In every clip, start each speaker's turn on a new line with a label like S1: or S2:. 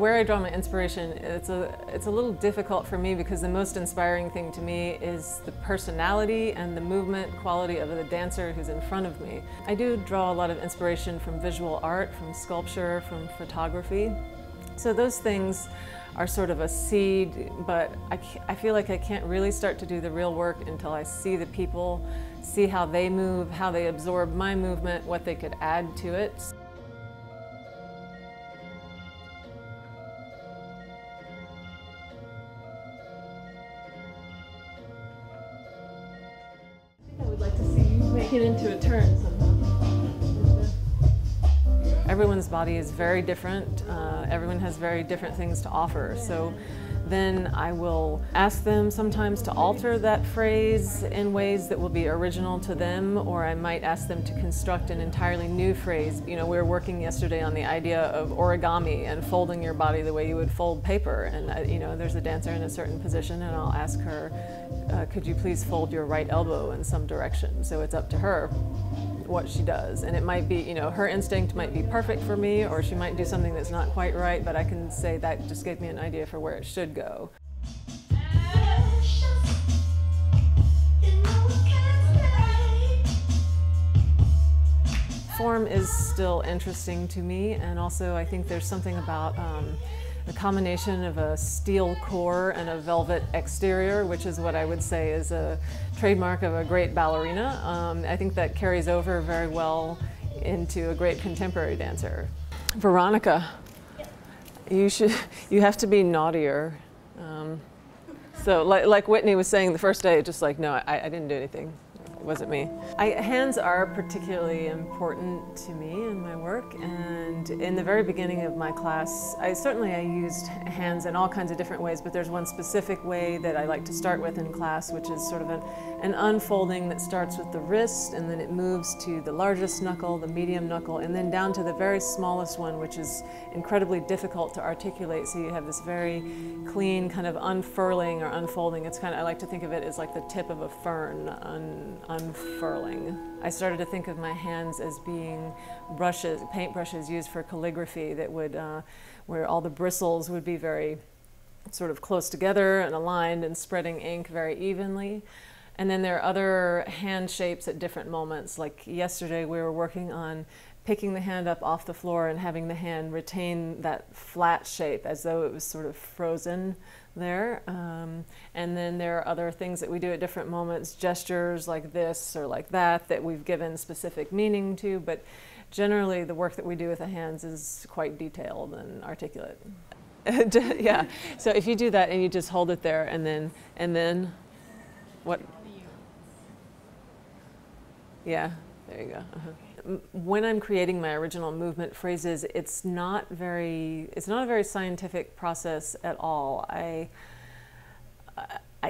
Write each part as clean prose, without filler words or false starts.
S1: where I draw my inspiration, it's a little difficult for me because the most inspiring thing to me is the personality and the movement quality of the dancer who's in front of me. I do draw a lot of inspiration from visual art, from sculpture, from photography. So those things are sort of a seed, but I feel like I can't really start to do the real work until I see the people, see how they move, how they absorb my movement, what they could add to it. I would like to see you make it into a turn somehow. Everyone's body is very different. Everyone has very different things to offer. So then I will ask them sometimes to alter that phrase in ways that will be original to them, or I might ask them to construct an entirely new phrase. You know, we were working yesterday on the idea of origami and folding your body the way you would fold paper. And you know, there's a dancer in a certain position and I'll ask her, could you please fold your right elbow in some direction? So it's up to her what she does. And it might be, you know, her instinct might be perfect for me, or she might do something that's not quite right, but I can say that just gave me an idea for where it should go. Form is still interesting to me, and also I think there's something about the combination of a steel core and a velvet exterior, which is what I would say is a trademark of a great ballerina. I think that carries over very well into a great contemporary dancer. Veronica, you have to be naughtier. So like Whitney was saying the first day, just like, no, I didn't do anything. It wasn't me. Hands are particularly important to me in my work, and in the very beginning of my class, I used hands in all kinds of different ways, but there's one specific way that I like to start with in class, which is sort of an unfolding that starts with the wrist, and then it moves to the largest knuckle, the medium knuckle, and then down to the very smallest one, which is incredibly difficult to articulate, so you have this very clean kind of unfurling or unfolding. It's kind of, I like to think of it as like the tip of a fern unfurling. I started to think of my hands as being brushes, paint brushes used for calligraphy that would, where all the bristles would be very sort of close together and aligned and spreading ink very evenly. And then there are other hand shapes at different moments. Like yesterday we were working on picking the hand up off the floor and having the hand retain that flat shape as though it was sort of frozen there. And then there are other things that we do at different moments, gestures like this or like that, that we've given specific meaning to, but generally the work that we do with the hands is quite detailed and articulate. Yeah, so if you do that and you just hold it there and then what? Yeah, there you go. When I'm creating my original movement phrases, it's not a very scientific process at all.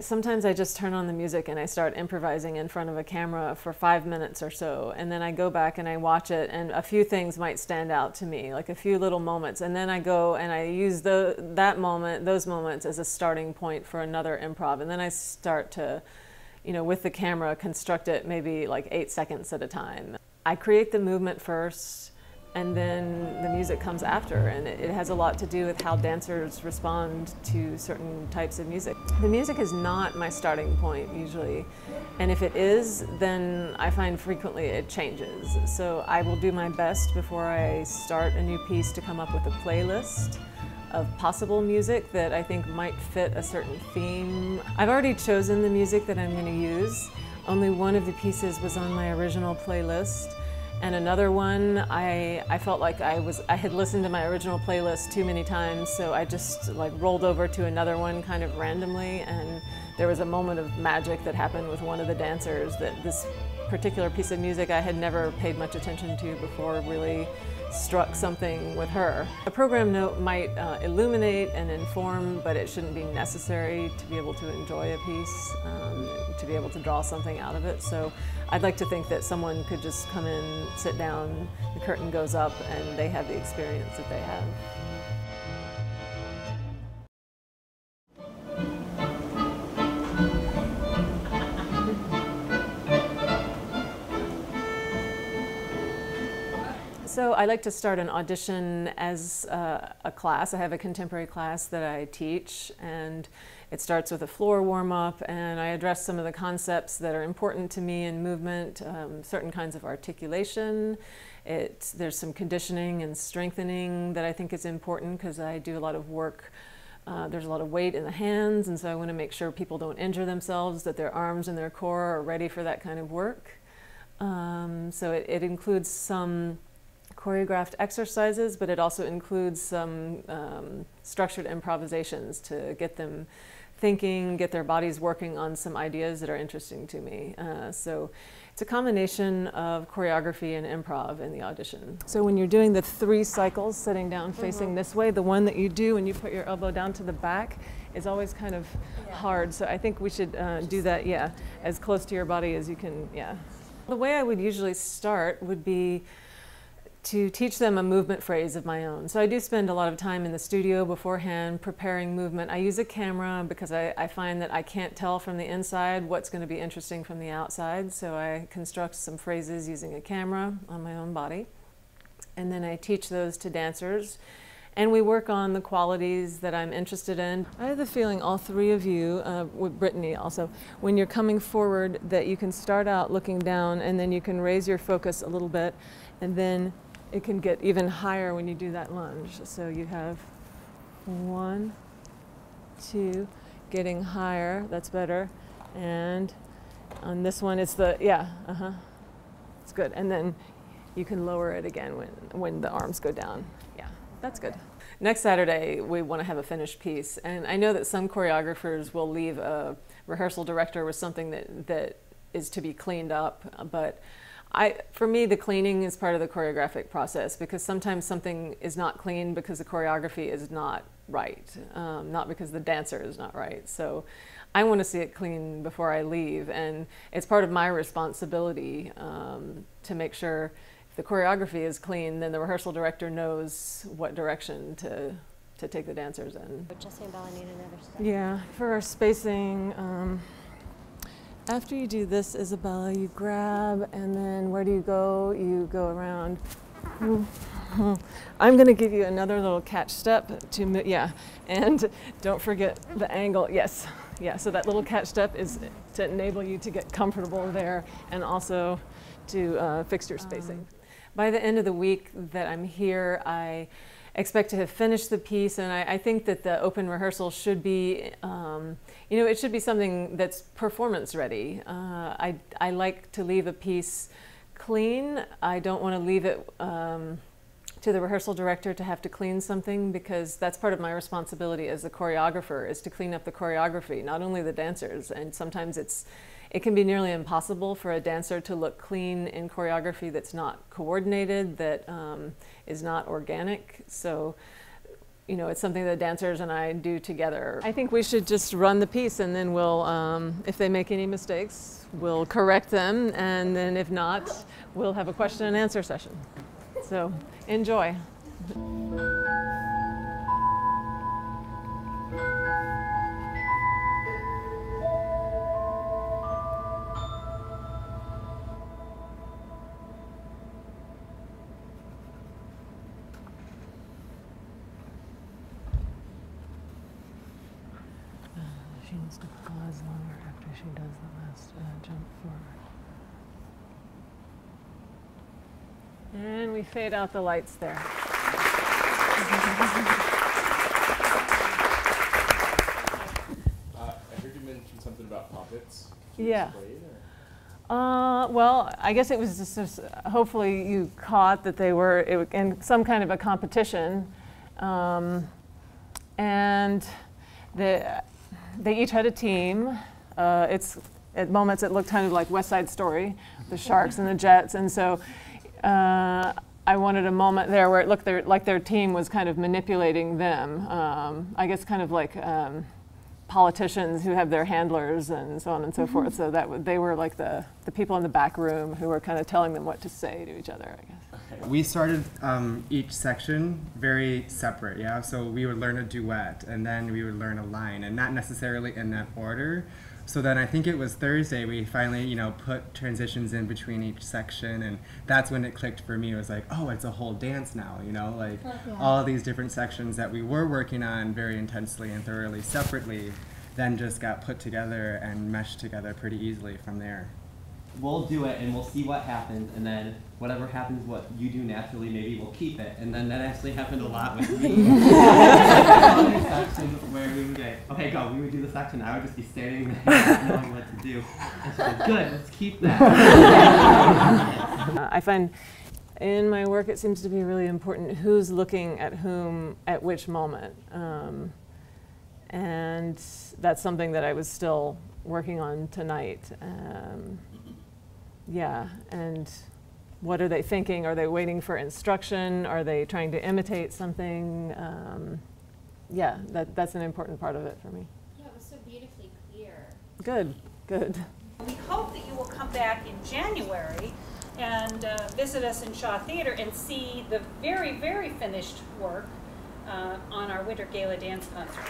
S1: Sometimes I just turn on the music and I start improvising in front of a camera for 5 minutes or so, and then I go back and I watch it, and a few things might stand out to me, like a few little moments, and then I go and I use those moments as a starting point for another improv, and then I start to, you know, with the camera, construct it maybe like 8 seconds at a time. I create the movement first, and then the music comes after, and it has a lot to do with how dancers respond to certain types of music. The music is not my starting point usually, and if it is, then I find frequently it changes. So I will do my best before I start a new piece to come up with a playlist of possible music that I think might fit a certain theme. I've already chosen the music that I'm going to use. Only one of the pieces was on my original playlist, and another one I felt like I had listened to my original playlist too many times, so I just like rolled over to another one kind of randomly, and there was a moment of magic that happened with one of the dancers that this particular piece of music I had never paid much attention to before really struck something with her. A program note might illuminate and inform, but it shouldn't be necessary to be able to enjoy a piece, to be able to draw something out of it. So I'd like to think that someone could just come in, sit down, the curtain goes up, and they have the experience that they have. So I like to start an audition as a class. I have a contemporary class that I teach, and it starts with a floor warm-up, and I address some of the concepts that are important to me in movement, certain kinds of articulation. There's some conditioning and strengthening that I think is important because I do a lot of work. There's a lot of weight in the hands, and so I want to make sure people don't injure themselves, that their arms and their core are ready for that kind of work. So it includes some choreographed exercises, but it also includes some structured improvisations to get them thinking, get their bodies working on some ideas that are interesting to me. So it's a combination of choreography and improv in the audition. So when you're doing the 3 cycles, sitting down facing this way, the one that you do when you put your elbow down to the back is always kind of hard. So I think we should do that, as close to your body as you can, The way I would usually start would be to teach them a movement phrase of my own. So I do spend a lot of time in the studio beforehand preparing movement. I use a camera because I find that I can't tell from the inside what's going to be interesting from the outside. So I construct some phrases using a camera on my own body. And then I teach those to dancers. And we work on the qualities that I'm interested in. I have the feeling all 3 of you, with Brittany also, when you're coming forward, that you can start out looking down and then you can raise your focus a little bit, and then it can get even higher when you do that lunge. So you have 1, 2, getting higher, that's better. And on this one, it's the, it's good. And then you can lower it again when the arms go down. That's good. Next Saturday, we want to have a finished piece. And I know that some choreographers will leave a rehearsal director with something that is to be cleaned up. But for me, the cleaning is part of the choreographic process, because sometimes something is not clean because the choreography is not right, not because the dancer is not right. So I want to see it clean before I leave. And it's part of my responsibility to make sure if the choreography is clean, then the rehearsal director knows what direction to take the dancers in.
S2: But Jesse and Bella need another step.
S1: Yeah, for our spacing, after you do this, Isabella, you grab, and then where do you go? You go around. I'm going to give you another little catch step to, and don't forget the angle. Yes, so that little catch step is to enable you to get comfortable there and also to fix your spacing. By the end of the week that I'm here, I expect to have finished the piece, and I think that the open rehearsal should be, it should be something that's performance ready. I like to leave a piece clean. I don't want to leave it to the rehearsal director to have to clean something, because that's part of my responsibility as the choreographer, is to clean up the choreography, not only the dancers. And sometimes it can be nearly impossible for a dancer to look clean in choreography that's not coordinated, that is not organic. So, it's something that dancers and I do together. I think we should just run the piece, and then we'll, if they make any mistakes, we'll correct them. And then if not, we'll have a question and answer session. So, enjoy. She needs to pause longer after she does the last jump forward. And we fade out the lights there.
S3: I heard you mention something about puppets.
S1: Yeah. Well, I guess it was just hopefully you caught that they were in some kind of a competition, and they each had a team. At moments it looked kind of like West Side Story, the Sharks and the Jets, and so I wanted a moment there where it looked like their team was kind of manipulating them. I guess kind of like politicians who have their handlers and so on and so forth. So that they were like the people in the back room who were kind of telling them what to say to each other, I guess.
S4: We started each section very separate, yeah? So we would learn a duet, and then we would learn a line, and not necessarily in that order. So then I think it was Thursday we finally, put transitions in between each section, and that's when it clicked for me. It was like, oh, it's a whole dance now, all of these different sections that we were working on very intensely and thoroughly separately then just got put together and meshed together pretty easily from there.
S2: We'll do it and we'll see what happens, and then whatever happens, what you do naturally, maybe we'll keep it. And then that actually happened a lot with me. Other sections where we would say, okay, go, we would do the section, I would just be standing there not knowing what to do. And she said, good, let's keep that.
S1: I find in my work it seems to be really important who's looking at whom at which moment. And that's something that I was still working on tonight. Yeah, and what are they thinking? Are they waiting for instruction? Are they trying to imitate something? Yeah, that's an important part of it for me.
S5: Yeah, it was so beautifully clear.
S1: Good, good.
S6: We hope that you will come back in January and visit us in Shaw Theater and see the very, very finished work on our Winter Gala Dance Concert.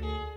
S2: Ready?